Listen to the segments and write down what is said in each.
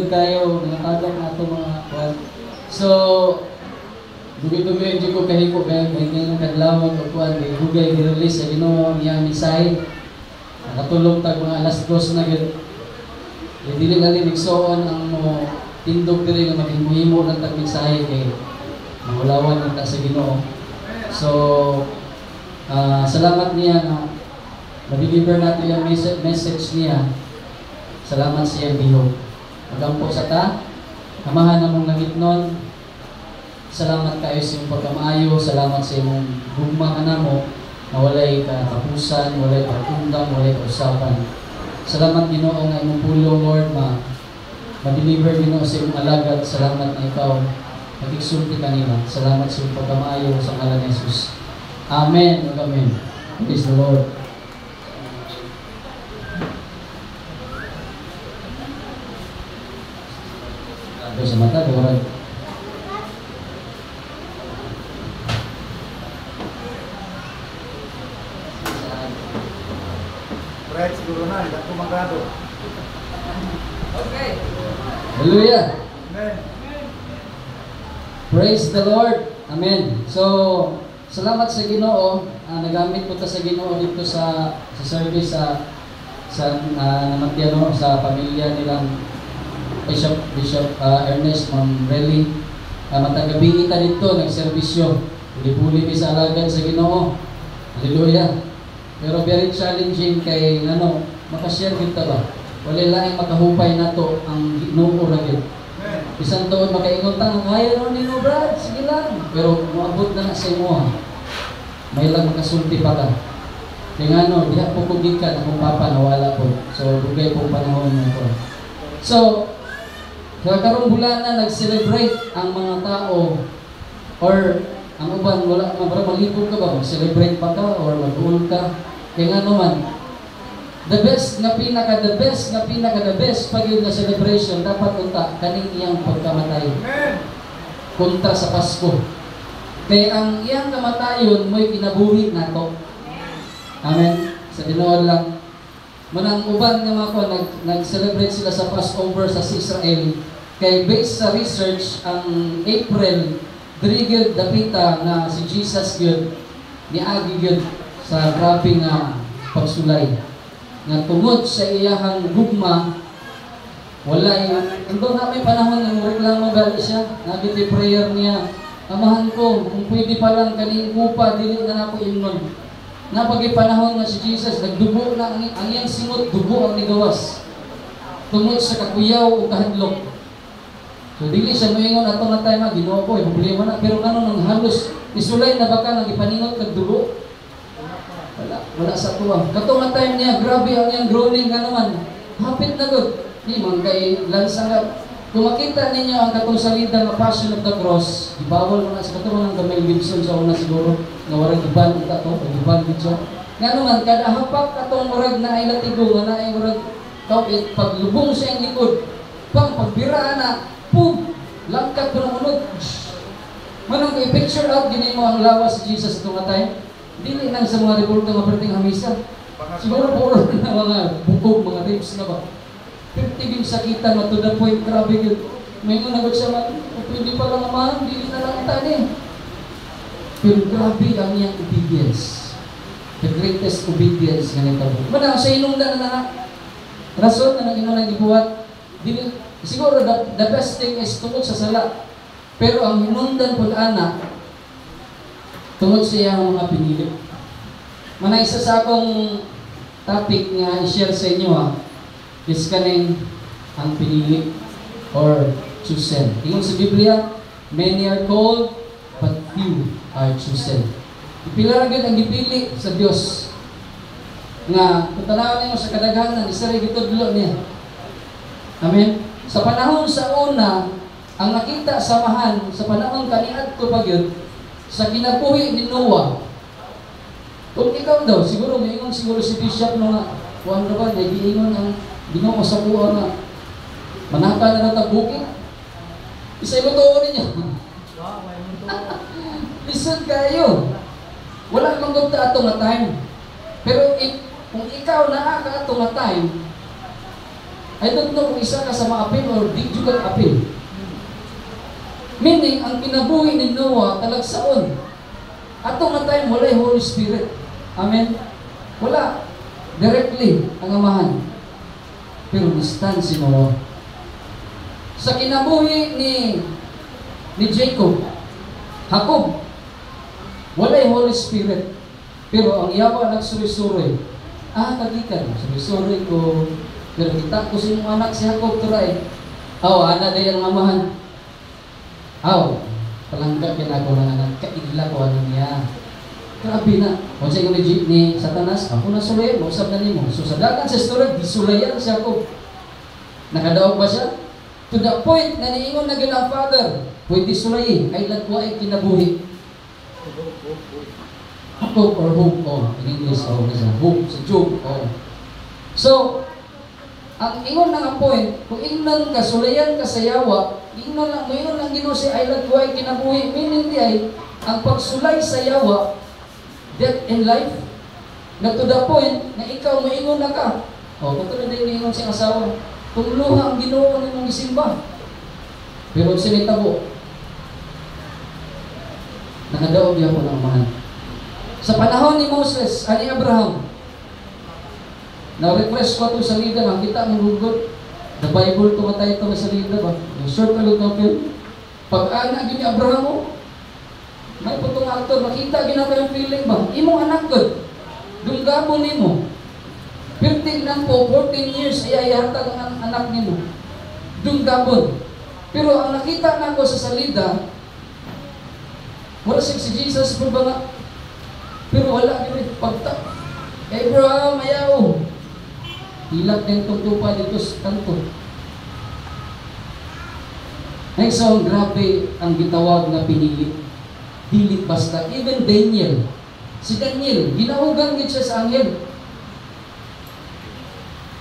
good kayo, nakatagak na ito mga kwan. So, dugay-dugay dyan ko kahiko kaya ngayon kadlawag o kwan, dugay di-release sa Ginoo niya misahe. Nakatulog tag mga alas 2 na gid. Dili nga nigsoon ang mo tindog diri nga maghimo ng tag misahe kay mahulawan ng ta sa Ginoo. So, salamat niya na ma-deliver natin yung message niya. Salamat siya bihog. Magampo sa ta, amahan na mong langit nun. Salamat kayo sa iyong pagkamaayo. Salamat sa iyong gugma na mo na walay katapusan, walay pagkundang, walay kausapan. Salamat Ginoo nga imong pulong Lord ma-deliver Ginoo sa iyong alagad. Salamat na ikaw nagigsulti kanila. Salamat sa iyong pagkamaayo sa ngalan ni Jesus. Amen. Amen. Praise the Lord. Ito sa mata, diwarag. Right, siguro na, hindi ako magado. Okay. Hallelujah. Amen. Praise the Lord. Amen. So, salamat sa Ginoo. Nagamit ko ta sa Ginoo dito sa service sa Namatyano sa pamilya nilang Bishop Ernest Mamrelli. Matagabi ita dito nagserbisyo. Puli-puli mi sa alagad sa Ginoo. Hallelujah. Pero very challenging kay makashare kita ba? Wala lang makahupay nato ang Ginoo ra gid. Isang taon makaingon tang kaya ron nino Brad, sige lang. Pero moabot na sa imo. May lang makasulti pa ka. Kaya diha po kung gikan akong papa nawala po. So dugay po panahon mo po. So karong bulan na nag-celebrate ang mga tao or ang uban wala malibog ka ba mag-celebrate pa ka or mag-uul ka. Kaya man the best the best pag yung celebration dapat unta kaning iyang pagkamatay. Kontra sa Pasko. Kaya ang iyang kamatayon mo'y kinabuhi nato. Amen. Sa tinuod lang. Manang uban nga mga nag-celebrate sila sa Passover sa Israel. Kay based sa research ang April Drigid dapita na si Jesus gyud niagi gyud sa grabe nga pagsulay. Nga tungod sa iyahang gugma walay ando na may panahon nga reklamo gali siya nagiti prayer niya amahan ko kung pwede pa lang kaning upa dili na nako imnon napagi panahon nga si Jesus nagdugo na ang iyang singot dugo ang nigawas tungod sa kakuyaw o kahadlok. So dili siya moingon ato nga time Ginoo ko problema na pero ngano nang halos isulay na baka nang ipaningot kag dugo. Wala sa tuwa. Kato nga time niya, grabe ang iyang groaning nga naman. Hapit na gud. Di man kay lansa nga. Kung makita ninyo ang katong salida nga Passion of the Cross, ibawal mo na sa katong ng Mel Gibson sa una siguro, nga warag iban ita to, iban gid. Nga naman kada hapak katong murag na ay latigo nga na ay murag tawid paglubong sa iyang likod. Pagbira na, pum, langkat po ng unod. Manong i-picture out gini mo ang lawas si Jesus itong time. Dili lang sa mga reporto nga perting hamisa. Siguro puro na mga bukog, mga ribs na ba. Perting yung sakitan na to the point, grabe yun. May nagod siya man, pwede pa lang amahan, dili na lang tani. Pero grabe ang iyang obedience. The greatest obedience nga nitabo. Manang sa inungdan na rason na nag-ino lang ibuhat, siguro the best thing is tungkol sa sala. Pero ang hinundan po anak, tungkol sa iyang mga pinili. Manay isa sa akong topic nga i-share sa inyo is kaning ang pinili or chosen. Tingnan sa Biblia, many are called, but few are chosen. Pila ra gyud ang gipili sa Dios. Nga kung tanawon nimo sa kadaghanan isa ra gitudlo niya. Amen. Sa panahon sa una, ang nakita samahan sa panahon kaniadto pa gyud sa kinabuhi ni Noah. Kung ikaw daw, siguro maingon siguro si Bishop no nga, kuwan na ba, nag-iingon ang Ginoo sa buwan na manaka na natagbukin. Isa yung totoo ninyo. Listen kayo. Wala kang gupta ato nga time. Pero kung ikaw naa ka ato nga time, I don't know kung isa ka sa maapil or di juga apil. Meaning, ang kinabuhi ni Noah talagsaon. Atong na time, wala yung Holy Spirit. Amen? Wala. Directly, ang amahan. Pero nistan si Noah. Sa kinabuhi ni Jacob, wala yung Holy Spirit. Pero ang yawa nagsuri-suri. Kagikan. Suri-suri ko. Pero kita ko sa inyong anak si Jacob turay. Ana day ang amahan. Palangga kinako ng anak. Kaila ko ano niya. Grabe na. Kung sa inyo ni Satanas, ako na sulayan, mausap na nimo. So sa dagan sa story, disulayan si Jacob. Nakadaog ba siya? To the point na niingon na gina father, pwede sulayi, ay lagwa ay kinabuhi. Hope or hope, in English, hope, sa Job, So, ang ingon na nga point, kung ingnon ka, sulayan ka sa yawa, ingnon lang Ginoo si ay lagwa ay kinabuhi, meaning di ay, ang pagsulay sa yawa, death in life, na to the point, na ikaw maingon na ka. Katulad din ingon siyang asawa, kung luha ang Ginoo ni mong isimba. Pero sinitabo, nakadaog niya po ng mahal. Sa panahon ni Moses, ani Abraham, na-refresh ko ito sa lida, makita ang hugot. The Bible ito matay ito sa lida ba? Yung short na lutong pag-anak yun ni Abraham, may putong aktor, makita ginaka yung feeling ba? Imong anak ko, dunggabon ni mo. 15 lang po, 14 years ay ayatag ang anak ni mo. Dunggabon. Pero ang nakita na ko sa salida, wala si Jesus po ba nga? Pero wala yun, pagtak. Abraham, ayaw. Hilak din itong tupa dito sa kanto. So, grabe ang gitawag na pinili. Dili basta. Even Daniel. Si Daniel, ginahugan din siya sa anghel.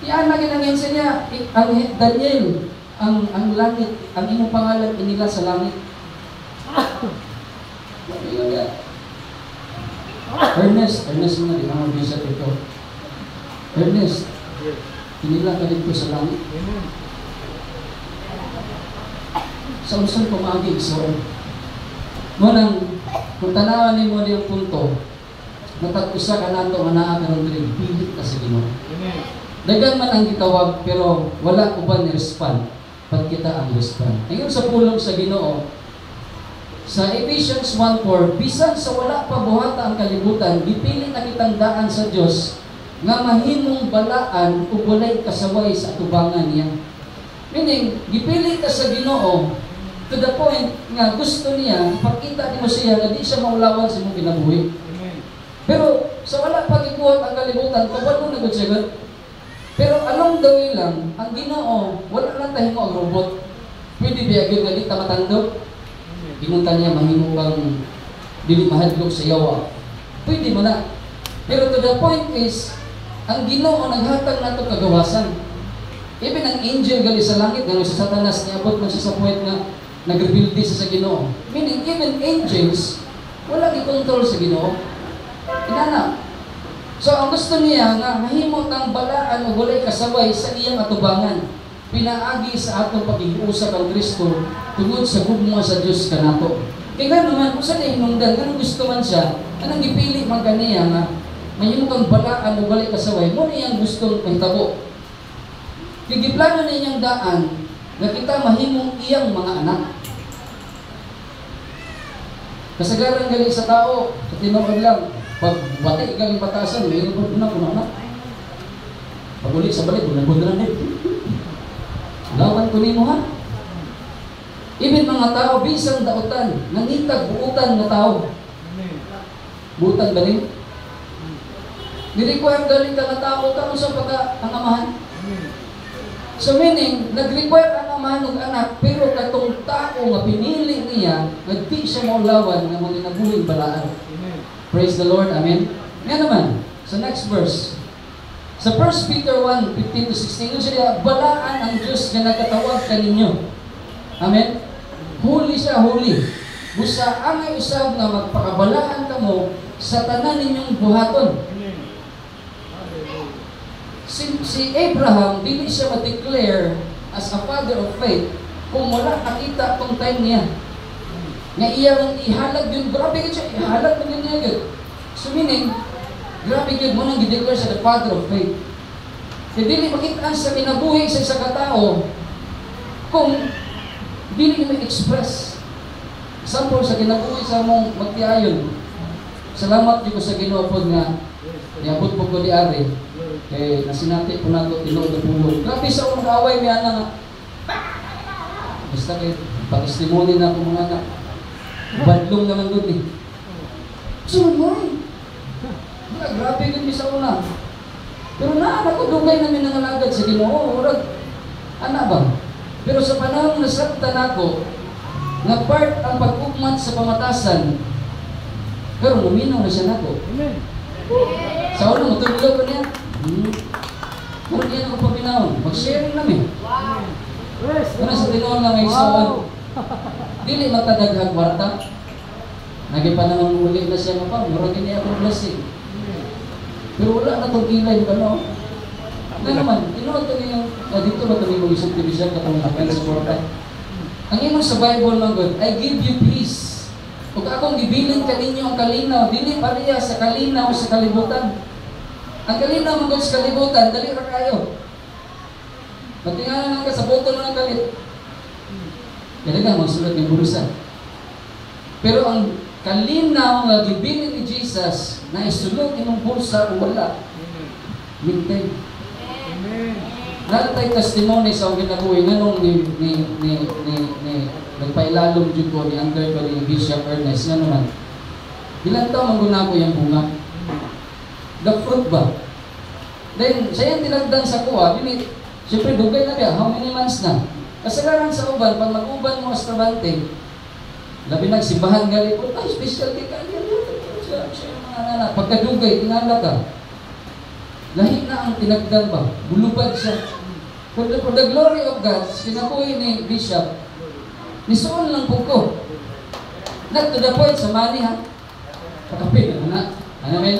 Iyan na ginangin sa niya, ang Daniel, ang langit, ang imong pangalan inila sa langit. Ernest mo na, di naman bisa ito. Ernest, inila ka dito sa langit. Sa usan pumagig, so, kung tanawan ni mo yung punto, natag-usa ka nato, manaa ka ng drink, pilit ka sa Ginoo. Dagan man ang gitawag, pero wala ko ba ni-respond? Pag kita ang respond. Ngayon sa pulong sa Ginoo, sa Ephesians 1:4, bisan sa wala pa buhata ang kalibutan, gipili na kitang daan sa Dios nga mahimong balaan ug walay kasaway sa atubangan niya. Meaning, gipili ka sa Ginoo to the point nga gusto niya ipakita nimo siya nga di siya maulawan sa imong kinabuhi. Pero sa wala pa gikuhat ang kalibutan, kabalo na gud siya. Pero along the way lang, ang Ginoo wala lang tayo mo ang robot. Pwede ba gyud nga di ta matandog? Inunta niya mahimo kang dili mahadlok sa yawa. Pwede mo na. Pero to the point is, ang Ginoo naghatag nato kagawasan. Even ang angel gali sa langit, gano'n sa Satanas, niabot man siya sa point na nag-rebuild siya sa Ginoo. Meaning, even angels, wala i-control sa Ginoo. Inana. So, ang gusto niya nga, mahimo kang balaan o walay kasabay sa iyang atubangan. Pinaagi sa atong pag-iusap ang Kristo tungod sa gugma sa Diyos kanato. Kaya nga naman, kung saan na hinungdan, ganun gusto man siya, anong ipili man kaniya nga, mahimo kang balaan o walay kasabay, mo niyang gustong mahitabo. Gigiplano na inyang daan na kita mahimong iyang mga anak. Kasagaran galing sa tao, sa tinuod lang, pag bati galing batasan, mayroon po na kung anak. Pag ulit sa balik, bunag-bunag na lawan ko nimo ha. Even mga tao, bisang dautan, nangitag buutan na tao. Buutan ba rin? Nirequire galing ka na tao, kamo sa pagka ang amahan. So meaning, nag-require ang amahan ng anak, pero katong tao nga pinili niya, nagdi siya maulawan na mga nabuhing balaan. Praise the Lord, amen. Nga naman, sa next verse, sa 1 Peter 1:15-16, yun siya, balaan ang Diyos na nagkatawag kaninyo. Amen? Huli siya, huli. Busa angay usab na magpakabalaan ka mo sa tanan ninyong buhaton. si Abraham, dili siya ma-declare as a father of faith kung wala nakita tong time niya. Nga iyang ihalag yun, grabe yun siya, ihalag na niya yun. So meaning, grabe yun, mo nang i-declare siya the father of faith. Kaya dili makitaan sa kinabuhi sa katao kung dili niya ma-express. Example, sa kinabuhi sa mong magtiayon, salamat di ko sa Ginoo po nga niabot po ko di ari. Kaya nasinati po nato tinuod na pulong. Grabe sa akong kaaway, may anak nga. Basta kayo, pag-testimony na ako mga anak. Badlong naman doon eh. So, mo grabe yun sa una. Pero naanak ko, dugay namin nangalagad sa Ginoo. Urag, anak ba? Pero sa panahon na saktan ako, nga part ang pag-ugmat sa pamatasan, pero luminaw na siya nako. Amen. Sa una, matulog ko niya. Pero diyan ako pagpinahon. Mag-sharing namin. Wow. Kung sa tinuon lang ay isaon. Dili matadaghag warta. Nagipanahon uli na siya pa. Murag niya akong blessing. Pero wala na itong kilay ba no? Nga naman, tinuod ko niya, dito ba ito may mag-subdivision katong apen sa warta? Ang imong sa Bible man God, I give you peace. Kung akong gibilin ka ninyo ang kalinaw, dili pareha sa kalinaw sa kalibutan. Ang kalinaw man God sa kalibutan, dali ra kayo. Matingalan lang ka sa botol ng kalit. Kaya nga, magsulat ng burusan. Pero ang kalinaw nga gibilin ni Jesus na isulot imong bulsa o wala. Mintay. Natatay testimony sa akong ginabuhi nga nung nagpailalong dyan ko ni Under ko ni Bishop Ernest nga naman. Ilang taon mangguna ko yung bunga? The fruit ba? Then, siya yung tinagdan sa kuha, siyempre dugay na biya, how many months na? Kasagaran sa uban, pag mag-uban mo sa trabante, labi nagsimbahan gali po, ay, special di ka, siya yung mga anak, pagkadugay, tingala ka. Lahi na ang tinagdan ba? Bulubad siya. For the glory of God, kinakuhi ni Bishop, nisuon lang po ko. Not to the point sa money ha. Pakapit na. Ano men?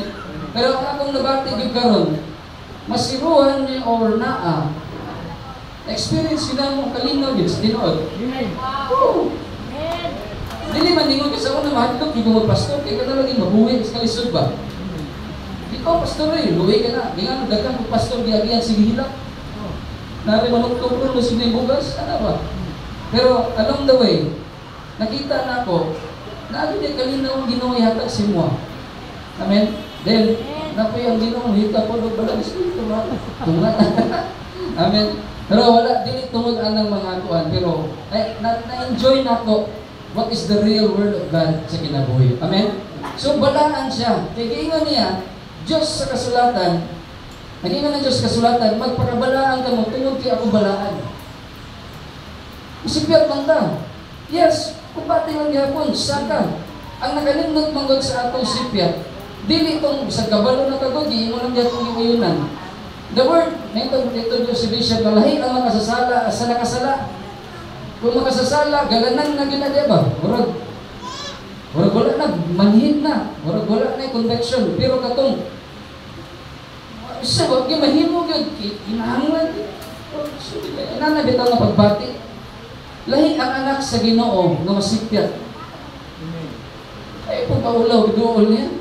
Pero akong nabati yung karon, masiruhan niyo or naa, experience yun na mo kalinaw yun sa tinood. Oo. Dili man ningon ka sa una, mahadlok yung mga pastor, kaya ka talagang mabuhay sa kalisod ba? Ikaw, pastor rin, luwi ka na. Di nga, dagang kong pastor, giyagiyan, sige hilak. Nari manong tukro, lusin na yung bugas, ano ba? Pero, along the way, nakita na ako, nabi niya kalinaw ang Ginoo ihatag si mo. Amen? Then, napoy ang Ginoo, hita po, balang Espiritu, tungat. Amen? Pero wala, dili tungod anang mga kuan, pero, na-enjoy na ako what is the real word of God sa kinabuhi. Amen? So, balaan siya. Kaya giingon niya, Diyos sa kasulatan, nag-ingon ng Diyos sa kasulatan, magpakabalaan ka mo, tungod kaya ako balaan. Isipiyat man ta. Yes, kung pati lang gihapon, saka. Ang nakalimnot manggod sa atong sipyat, dili itong sa kabalo na kagod, giingon lang gihapon giuyunan. The word, nito Diyos si Bishop, malahi ang makasasala, sa nakasala. Kung makasasala, galanan na ginadya ba? Murag wala na, manhid na. Wala na yung conviction. Pero katong, siya, wag yung mahimo yun. Kinahanglan yun. Inanabitaw na pagbati. Lahi ang anak sa Ginoo na masipyat. Ay, kung paulaw, biduol niya.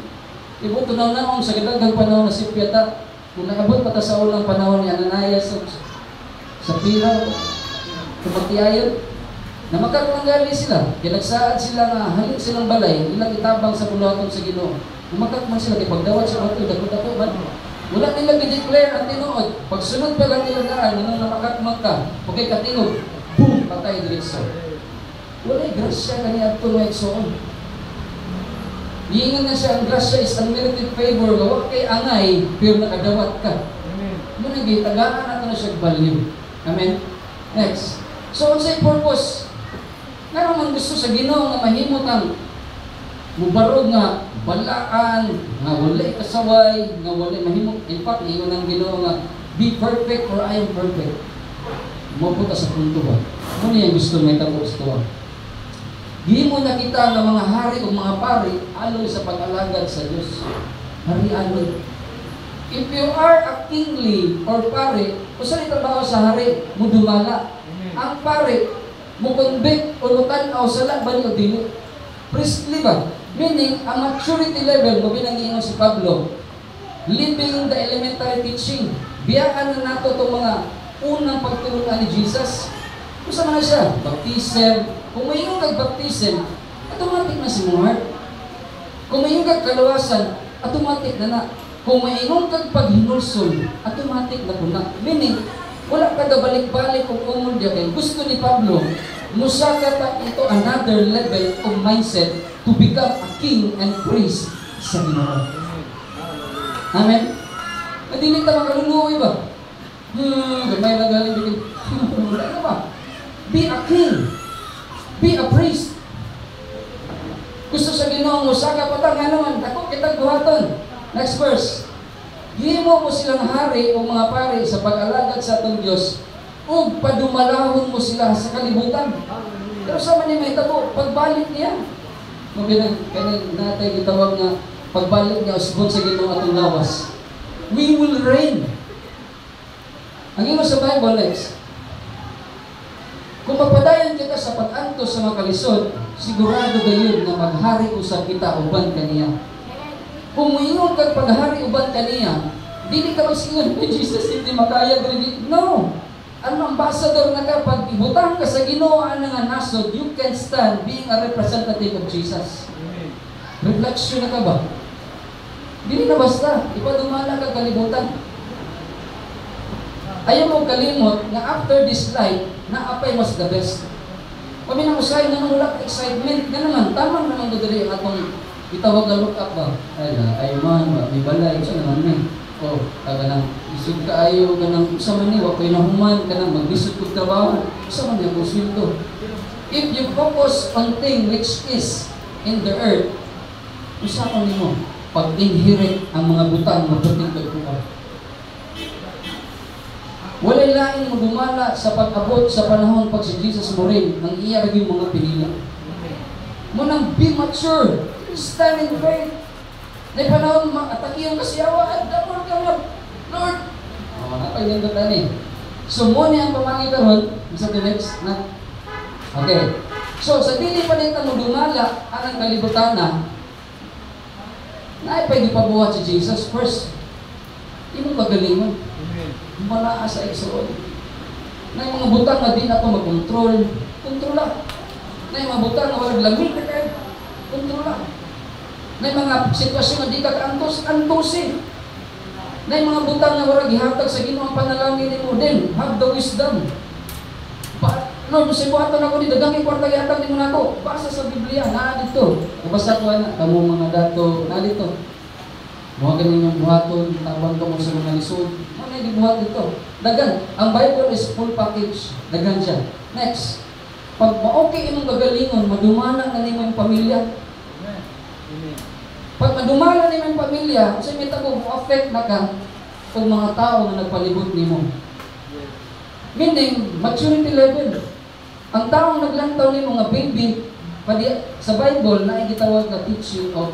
Ibo, tunaw-naong sa gadagang panahon na sipyata. Kung nakabot pata sa ulang panahon ni Ananias sa Piraw, kumatiayon, na makakanggali sila, kinagsaad sila nga halik silang balay, ilang itabang sa bulaton sa Ginoo. Umakakman sila, ipagdawat sa bato, dako-dako ba? Wala nilang i-declare ang tinuod. Pagsunod pa lang nila daan, nung namakakman ka, okay katinog, boom, patay diretso. Wala'y grasya kaniya ito na eksoon. Iingan na siya, ang grasya is unmerited favor, wala kay angay, pero nakadawat ka. Muna tagaan natin na siya value. Amen? Next. So, ang sa'y purpose, nga man gusto sa Ginoo nga mahimot ang mubarog nga balaan, nga walay kasaway, nga walay mahimot. In fact, ingon ang Ginoo nga, be perfect or I am perfect. Mapunta sa punto ba? Ano yung gusto may tabo sa tuwa? Gihimo na kita ng mga hari o mga pari aloy sa pag-alagad sa Diyos. Hari aloy. If you are a kingly or pare, kung saan itrabaho sa hari, mo dumala. Ang pare, mo convict o lutanaw sa laban o dili. Priestly ba? Meaning, ang maturity level, mo binangingon si Pablo, living the elementary teaching. Biyaan na nato itong mga unang pagtulungan ni Jesus. Kung saan na siya? Baptism. Kung may yung kag-baptism, automatic na si Muhart. Kung may yung kag-kalawasan, automatic na na. Kung may yung kag-paghinulsol, automatic na po na. Meaning, wala ka balik-balik kung umul diyan. Gusto ni Pablo, musaka ta ito another level of mindset to become a king and priest sa Ginoo. Amen? Madili ta makaluluoy ba? Gamay na galing bikin. Wala na ba? Be a king. Be a priest. Gusto sa Ginoo, musaka pa ta nga naman. Ako kitang buhaton. Next verse. Gihimo mo silang hari o mga pare sa pag-alagad sa atong Diyos ug padumalahon mo sila sa kalibutan. Pero sa man ni may tabo, pagbalik niya. Mabinang kanang natay gitawag nga pagbalik niya usbon sa Ginoo atong lawas. We will reign. Ang imo sa Bible next. Kung magpadayon kita sa pag-antos sa mga kalisod, sigurado gayon na maghari usab kita uban kaniya. Kung muingon kag paghari uban kaniya, dili ka magsingon kay Jesus hindi makaya diri. No. Ang ambassador na ka pag ibutang ka sa Ginoo ana nga nasod, you can stand being a representative of Jesus. Reflection na ka ba? Dili na basta ipadumala ka kalibutan. Ayaw mo kalimot na after this life na apay mas the best. Kami nang usay na wala excitement nga naman tama naman do diri ang atong itawag na look up ba? Ay man, may balay, isa naman may. O, kanang isip ka ayaw, kanang isa man niya, wakoy na human, kanang mag-isip kong trabaho, isa man niya kung sweldo. If you focus on thing which is in the earth, isa ko nimo, pag-inherit ang mga butang, magdating kay kuha. Walay lain mo dumala sa pag-abot sa panahon pag si Jesus mo rin, ang iya yung mga pinila. Munang be mature, stand in faith. Na panahon atakiyon kasi awa at damon ka mo. Lord. Oh, napay ganda tani. So mo ni ang pamangi karon sa next na. Okay. So sa dili pa dito mo dumala ang kalibutan na pwede pabuhat si Jesus first. Imong magalingon. Mala sa igsoon. Na mga butang na di na to magkontrol. Kontrola. Na mga butang na wala lamig na kayo. Kontrola. Na mga sitwasyon na di ka antosin. Na mga butang na wala gihatag sa Ginoo ang panalangin nimo din. Have the wisdom. Lord, sa buhaton ako di dagang kwarta gihatag nimo nako. Basa sa Biblia na dito. Nabasa ko na kamo mga dato na dito. Mga ganyan buhaton, tabang ko mo sa mga lisod. Ano yung buhat dito? Dagan. Ang Bible is full package. Dagan siya. Next. Pag ma-okay imong gagalingon, madumana na nimo yung pamilya. Pag madumana nimo yung pamilya, kasi may tabo mo affect na ka kung mga tao na nagpalibot nimo. Meaning, maturity level. Ang taong naglantaw nimo nga baby, sa Bible na gitawag na teaching of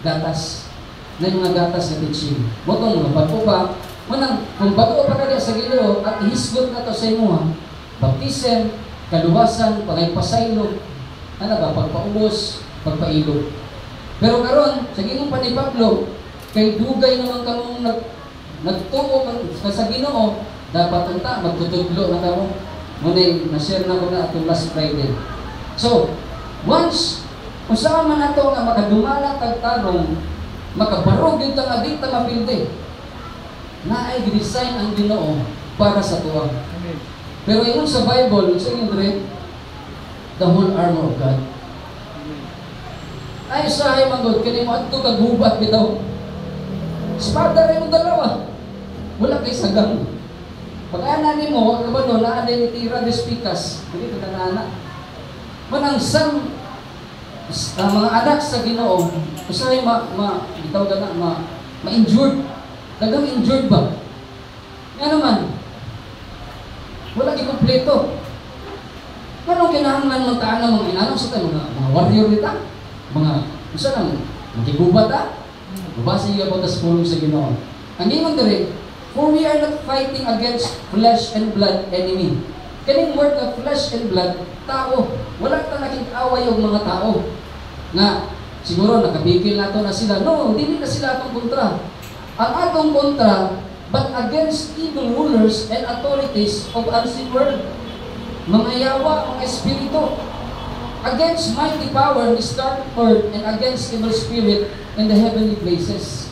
gatas. Na yung mga gatas na teaching. Botong mga bago pa, manang, kung bago pa ka sa Ginoo at ihisgot na to sa imo, baptism, kaluwasan, pangaypasaylo, ano ba, pagpaubos, pagpailog. Pero karon sa Ginoo pa ni Pablo, kay dugay naman kamong nagtuo ka sa Ginoo, dapat unta, magtutudlo na kamo. Muna, na-share na ko na atong last Friday. So, once, kung saan man nato nga makadumala tagtarong, makabarog yung tang-adita mapilde na ay design ang Ginoo para sa tuwa. Pero yun sa Bible, sa Indre, the whole armor of God. Ay sahay magod, kani mo adto ka gubat bitaw. Espada rin mo dalawa. Wala kay sagang. Pag-ana ni mo, ano ba no, naanay ni tira de spikas. Hindi ka na manang sang mga anak sa Ginoo, usahay bitaw ka na, ma-injured. Dagang injured ba? Nga naman, wala ikumpleto. Anong kinahanglan ng taan ng mga inanong sa tayo, mga warrior nita? Mga, usa lang, magigubat ha? Mabasa niya po tas pulong sa Ginoo. Ang ingon diri, for we are not fighting against flesh and blood enemy. Kaning word of flesh and blood, tao. Wala ta nakig-away og mga tao. Nga siguro nakabigil nato na sila. No, dili na sila atong kontra. Ang atong kontra, but against evil rulers and authorities of unseen world. Mga yawa, mga espiritu. Against mighty power in this dark earth and against evil spirit in the heavenly places.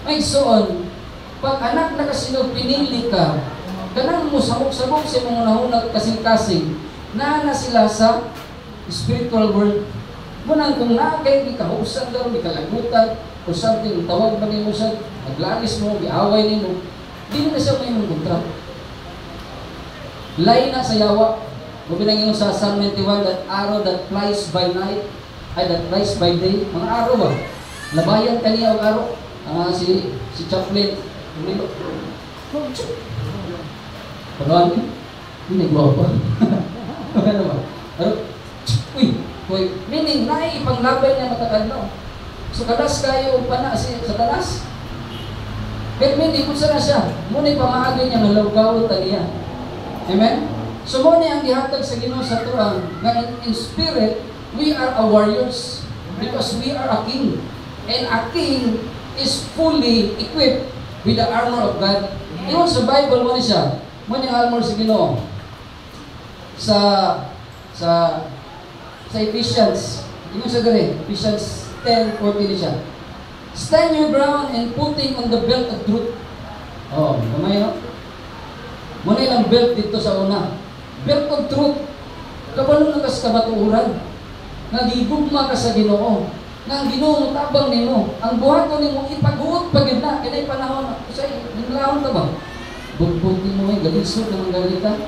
Ay soon, pag anak na kasino pinili ka, kanang mo sabog-sabog sa mga nahunag kasing-kasing, na sila sa spiritual world. Munang kung nakay, di kahusan daw, di kalagutan, o something, tawag ba mo siya, naglalis mo, giaway ni mo, di na siya may mong kontra. Lay na sa yawa. Mabinang yung sa Psalm 91, that arrow that flies by night, ay that flies by day, mga araw ba? Labayan kaniya ang araw. Si Chaplin, umilo. Pagawaan niyo? Hindi nagbawa pa. Ano ba? Uy, meaning, naipanglaban niya matakad no. So, kadas kayo pa na si Satanas. Pero hindi, kung sana siya, muna pamaagay niya, nalawgawot niya. Amen? So, muna ang gihatag sa Ginoo sa tuang, na in spirit, we are a warriors because we are a king. And a king is fully equipped with the armor of God. Iyon sa Bible, muna siya, muna yung armor sa Ginoo. Sa Ephesians, yun sa gari, Ephesians 10:14 siya. Stand your ground and putting on the belt of truth. Oh, kamay no? Muna yung belt dito sa una. Belt of truth. Kabalo na kas kabatuuran. Nagigugma ka sa Ginoo. Nga ang Ginoo mo tabang nimo. Ang buhaton nimo ipaguot pagid na kay panahon. Say, nilawon ta ba? Bugbuti mo ay galisod ng galita.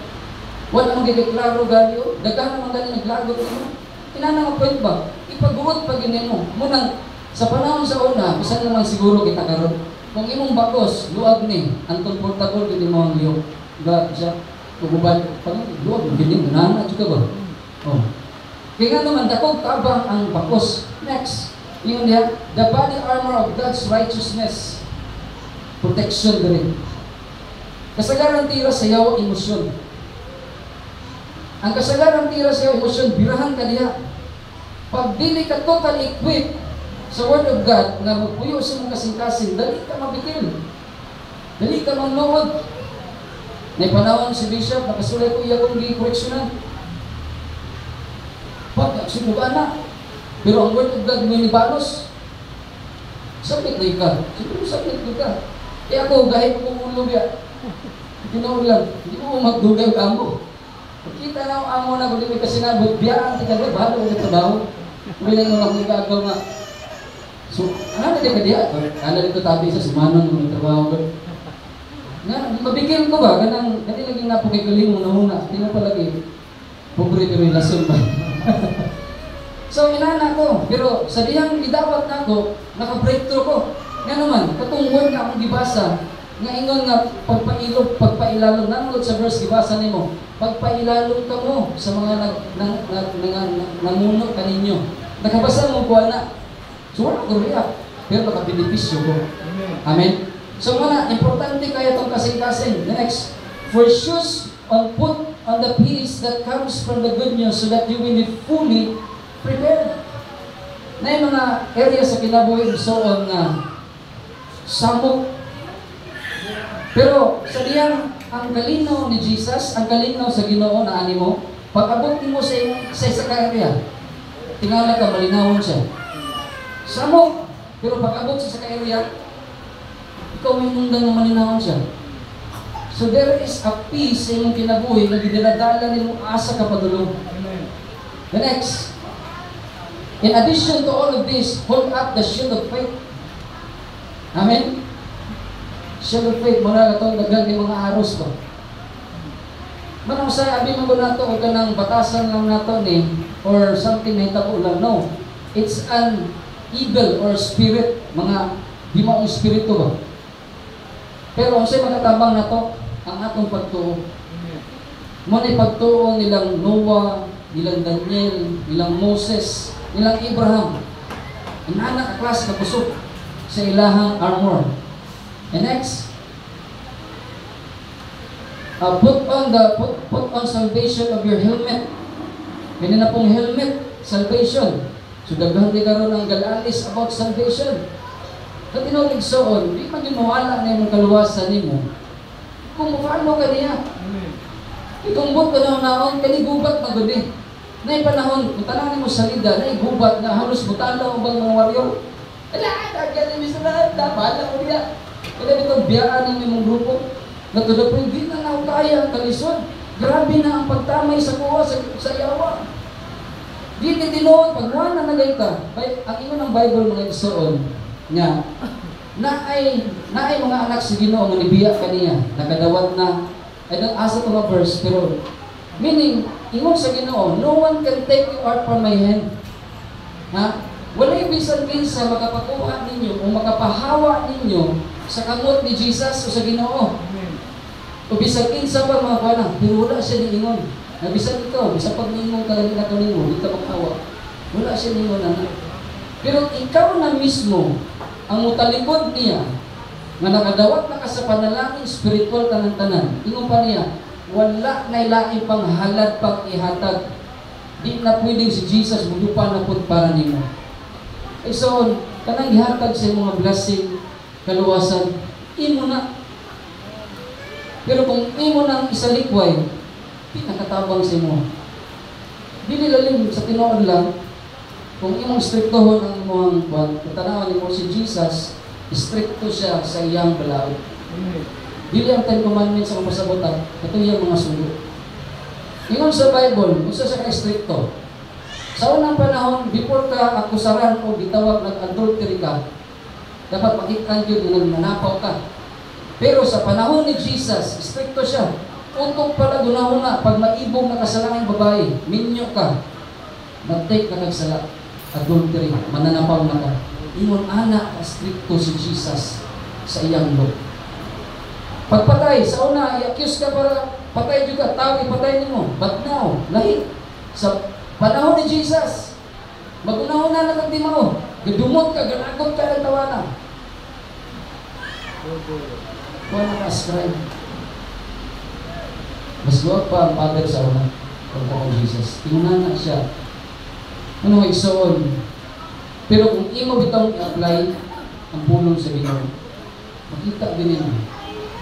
Wala nang gideklaro galyo. Daghan naman gali naglagot nimo. Kinana nga point ba? Ipaguot pagid nimo. Munang sa panahon sa una, bisan naman siguro kita karon. Kung imong bakos, luag ni, ang comfortable gid mo ang liyo. Ba siya kuguban pag luag gid ni nana juga ba? Oh. Kaya naman dakog tabang ang bakos. Next, yun niya, the body armor of God's righteousness. Protection din. Kasagaran tira sa yaw emosyon. Ang kasagaran tira sa yaw emosyon, birahan ka diha. Pag dili ka total equipped sa Word of God, nga magpuyo sa mga kasing-kasing, dali ka mabikil. Dali ka manuod. May panahon si Bishop, nakasulay ko iya kong gi-correctionan. Pag sinugaan na. Pero ang Word of God mo inibalos. Sabit na ka. Siguro sabit na ka. Kaya ako, gahit ko ulo biya. Ginoon lang. Hindi mo magdugay ang amo. Pagkita na ang amo na, kung di may kasinabot, biyaan tika na, bahalo ulit na daw. Kung na yung mga gagaw nga. So, ano na di ka diya? Ano dito tabi sa sumanong ng trabaho ko? Nga, mabigil ko ba? Ganang laging napukikaling mo na muna. Hindi na palagi. Pobre pero yung lason ba? So, inana ko. Pero sa diyang idawat na ako, naka-breakthrough ko. Nga naman, katong word na akong gibasa, nga ingon nga pagpailalong, nanggod sa verse gibasa nimo, pagpailalong ka mo sa mga namuno kaninyo. Nakabasa mo ko na. So, wala ko riyak. Pero nakabenepisyo ko. Amen. So, muna, importante kaya itong kasing-kasing. Next, for shoes put on the peace that comes from the good news so that you will be fully prepared. Na yung mga area sa kinabuhi so on samok. Pero sa diyang ang kalinaw ni Jesus, ang kalinaw sa Ginoo na animo, pag-abot mo sa isa ka area, tingala ka malinawon siya. Samok. Pero pag-abot sa isa ka area, ikaw may mundang na malinawon siya. So there is a peace sa imong kinabuhi na ginadala nimo asa ka padulong. The next, in addition to all of this, hold up the shield of faith. Amen? Shield of faith, muna itong daghang mga aros ba? Manang sa abi mo na ito, o kanang batasan lang na ito ni, or something na hitabo lang. No. It's an evil or spirit, mga di maong spirito ba? Pero ang sa'yo magatabang na ito, ang atong pagtuo. Muna pagtuo nilang Noah, nilang Daniel, nilang Moses, nilang Abraham. Ang anak klase na busog sa ilahang armor. And next, put on salvation of your helmet. Kaya na pong helmet, salvation. So daghan di karon ang galalis about salvation. Sa tinulig soon, di man yung mawala na yung kaluwasan nimo. Kung mukano ka niya, itumbot ka na naon, kanigubat na gudi. Na panahon, kung tanan mo salida, na igubat na halos butala o bang mga warrior. Ala, kagyan ni Mr. Bala ko niya. Kaya itong biyaan ng mong grupo, natuloy po, hindi na kaya ang kalisod. Grabe na ang pagtamay sa kuha, sa yawa. Di tinoon, pagmuhan na nagay ka. Ang ino ng Bible mga isoon, nga, naay mga anak sa Ginoo nga nibiya kaniya, nakadawat na, I don't ask it mga verse, pero, meaning, ingon sa Ginoo, no one can take you out from my hand. Ha? Wala'y bisan kinsa makapakuha ninyo o makapahawa ninyo sa kamot ni Jesus o sa Ginoo. O bisan kinsa pa mga panang, pero wala siya niingon. Na bisan ikaw, bisan pag niingon ka lang na kanimo, di ka makahawa. Wala siya niingon na. Pero ikaw na mismo, ang mutalikod niya, nga nakadawat na ka sa panalangin spiritual tanan-tanan, ingon pa niya, wala na ilaing panghalad pang ihatag. Di na pwedeng si Jesus mudupa na po para nimo. So, kanang ihatag sa mga blessing, kaluwasan, imo na. Pero kung imo nang isalikway, pinakatabang sa imo. Dili lalim sa tinuod lang, kung imong striktohon ang imong buwan, katanawan mo si Jesus, strikto siya sa iyang balaod. Dili ang 10 Commandments ang masabotan, ito yung mga sugo. Ingon sa Bible, kung siya ka-strikto, sa unang panahon, before ka akusaran o bitawag nag-adultery ka, dapat makita yun na nanapaw ka. Pero sa panahon ni Jesus, strikto siya. Utok pala gunahuna, pag maibog na kasalangang babae, minyo ka, mag-take ka nagsala, adultery, mananapaw na ka. Ingon anak, strikto si Jesus sa iyang law. Pagpatay, sa una, i-accuse ka para patay juga, tao ipatay nimo. But now, lahi, sa panahon ni Jesus, magunahon na nagagdimao, gadumot ka, ganagot ka ng tawanan. Kung naka-ascribe, mas luwag pa ang Father sa una, pagkakang Jesus. Tingunan na siya. Ano may igsoon? Pero kung imo bitang i-apply ang pulong sa Ginoo, makita din yun.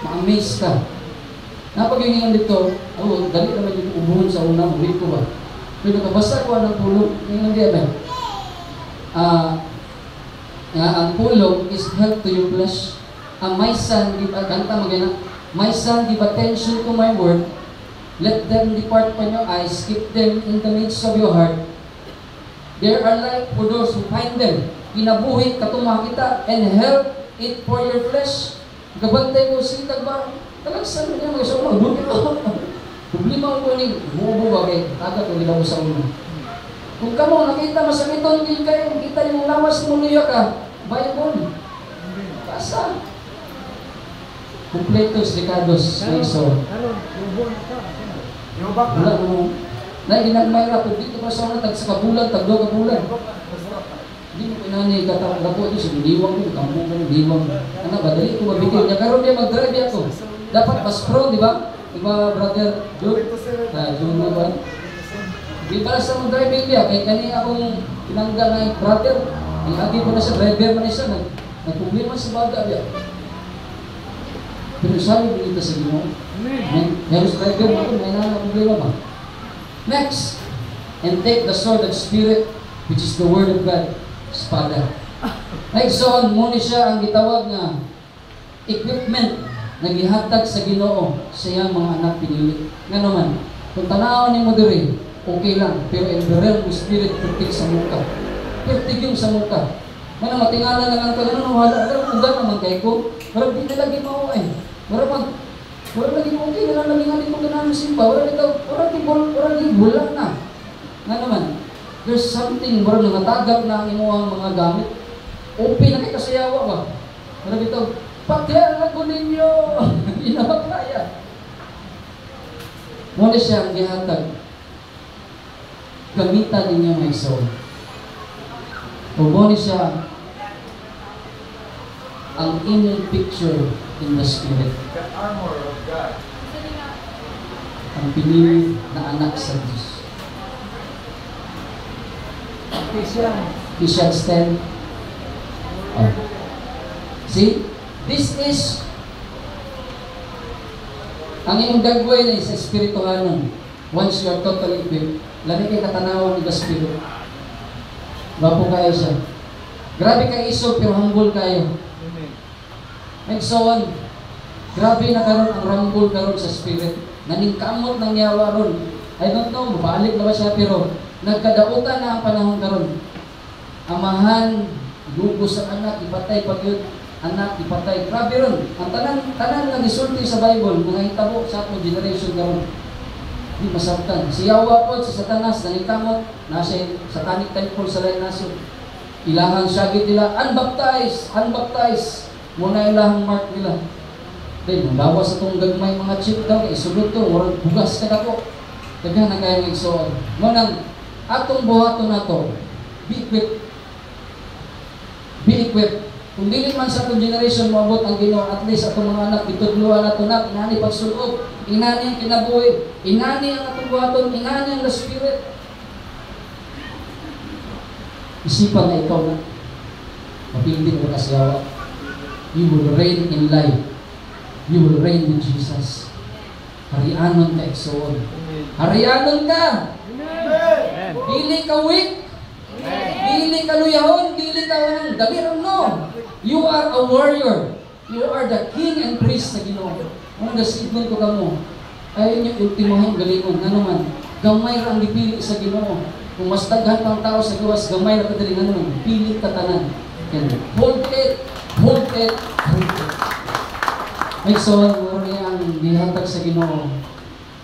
Ma-amaze ka. Napag-ingingan dito, dali naman yung ubuhon sa una, ulit ko ba? Pero nakabasa ko ang pulong, yung hindi ba? Ang pulong is help to your flesh. My son, kanta magana, my son, give attention to my word. Let them depart from your eyes, keep them in the midst of your heart. There are life for those who find them. Kinabuhi, katumah kita, and help it for your flesh. Gabantay ko sintag ba? Talagsan mo niya, mag-isa ko, problema ko ni buo ba kay tagat ko nila sa ulo. Kung kamo nakita masamiton din kayo, kita yung lawas mo niya ka, Bible. Kasa. Completos decados na iso. Wala mo. Na ginagmay ra pud dito pa sa una tag sa kabulan, tag 2 kabulan. Hindi mo pinani katawag ako ito sa diwang ko, kampo ko diwang. Ano ba dali ko mabitin niya karon dia mag-drive ako. Dapat mas pro, di ba? Iba brother Jude. Jude ba? Di ba sa mag-driving dia kay kani akong tinanggal na brother. Iagi ko na sa driver man siya nagproblema sa baga dia. Pero sabi ko dito sa Ginoo, meron sa driver mo may problema ba? Next, and take the sword of Spirit, which is the Word of God, espada. Ay, so, muna siya ang gitawag nga equipment na gihatag sa Ginoo sa iyang mga anak pinili. Nga naman, kung tanaw ni mo diri, okay lang, pero in the realm of Spirit, pertig sa muka. Pertig yung sa muka. Nga na matingala na lang ka, ano, wala, ugat naman kay ko, parang di na lagi mao eh. Wala lagi mo okay, wala lagi nga di mo ganaan simba, wala lagi bulan na. Nga naman, there's something, wala nangatagap na ang imuang mga gamit. Open na kayo kasayawa ba? Wala bitaw, pakilala ko ninyo! Hindi na makaya. Muna siya ang gihatag. Gamitan ninyo ng iso. O muna siya ang imong picture in the Spirit. The armor of God. Ang pinili na anak sa Diyos. Ephesians 10. Oh. See? This is ang imong gagawin ay sa espirituhanon. Once you are totally equipped, lami kay katanawan ni the Spirit. Bapo kayo siya. Grabe kay isog pero humble kayo. And so on. Grabe na karon ang rumble karon sa Spirit. Naningkamot ng yawa ron. I don't know, mabalik na ba siya pero nagkadautan na ang panahon karon. Amahan, lugo sa anak, ipatay pag yun. Anak, ipatay. Grabe ron. Ang tanan na gisulti sa Bible, mga hitabo sa atong generation karon. Di masabtan. Si Yawa po, si Satanas, naningkamot, nasa satanic temple sa lain nasod. Ilahang syagit nila, unbaptized. Muna ilahang mark nila. Then, bawa sa itong gagmay mga chip daw, isulot to, warang bugas ka na po. Daghan na kayo nagsoon. Munang, atong buhaton na to, be equipped. Be equipped. Kung dili man sa atong generation moabot ang Ginoo, at least atong mga anak bitudluan nato na inani pagsulob, inani ang kinabuhi, inani ang atong buhaton, inani ang the Spirit. Isipan na ikaw na mapildi mo kasyawa. You will reign in life. You will reign with Jesus. Harianon ka eksoon. Harianon ka. Dili ka weak. Dili ka luyahon. Dili ka walang dalirang no. You are a warrior. You are the king and priest sa Ginoo. Kung nasignon ko ka mo, ayaw niyo ultimahin galingon. Ano man, gamay ra ang dipili sa Ginoo. Kung mas daghan pang tao sa gawas, gamay ra kadali nga naman, pili ka tanan. Hold it. Hold it. Hold it. May son, mo niya ang dihatag sa Ginoo.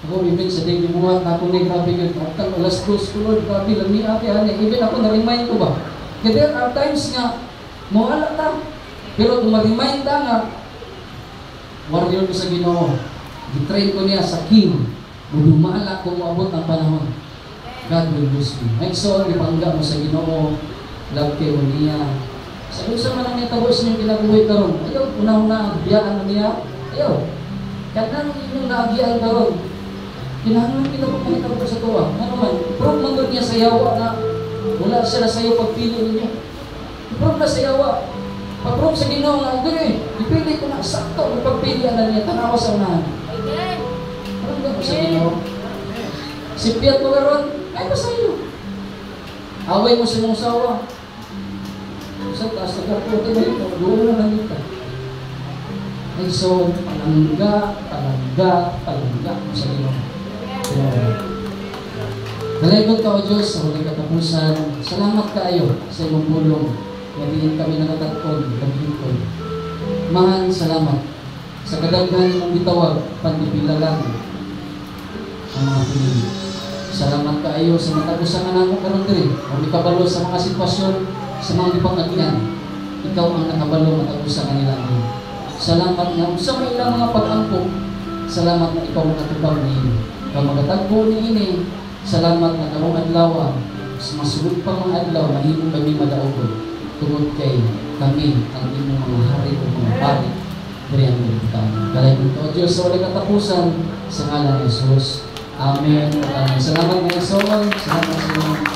Ako, even sa day limuhat na ako na grabe yun. At alas 2, kulod, grabe, lami ate, even ako na-remind ko ba? Kaya there are times nga, mawala ta. Pero kung ma-remind ta nga, warrior ko sa Ginoo. Gitrain ko niya sa king. Lumala kung maabot ang panahon. God will use me. May son, ipangga mo sa Ginoo. Love kayo niya. Sa usa man ang nitagos niyong kinabuhi karon. Ayaw, una-una ang biyaan mo niya. Ayaw. Kanang inyong naabiyaan karon. Kinahanglan kita po makita ko sa tuwa. Ano man, prove man doon niya sa yawa na wala siya na sa iyo pagpili ninyo. I-prove na sa yawa. Pag-prove sa Ginoo nga, gano'n ipili ko na sakto ang pagpilian na niya. Tanawa sa unahan. Parang gano'n sa Ginoo. Sipiyat mo karon, ay pa sa iyo. Away mo sa mong sawa. Sa taas na kapote mo ito, doon na lang ito. Ay so, palangga mo sa Ginoo. Nalagot ka o Diyos sa huling katapusan. Salamat kaayo sa iyong bulong. Ngayon kami nakatatod, kaghintod. Mahan, salamat. Sa kadaghan mong bitawag, pandipila lang ang mga pinili. Salamat kaayo sa matapusan nga namo karon diri. O mikabalo sa mga sitwasyon, sa mga gipangagyan. Ikaw ang nakabalo matapusan kanila. Salamat nga sa may ilang mga pag-angkop. Salamat na ikaw ang natubaw niini. Kung magatagpo niini, salamat na karong adlaw, sa masulod pa mga adlaw, mahimong kami madaogon. Tungod kay kami ang inyong mga hari o mga pari. Diri ang mga kalay mo to, Diyos, sa walang katapusan, sa ngalan ni Jesus. Amen. Salamat mga son. Salamat sa inyo.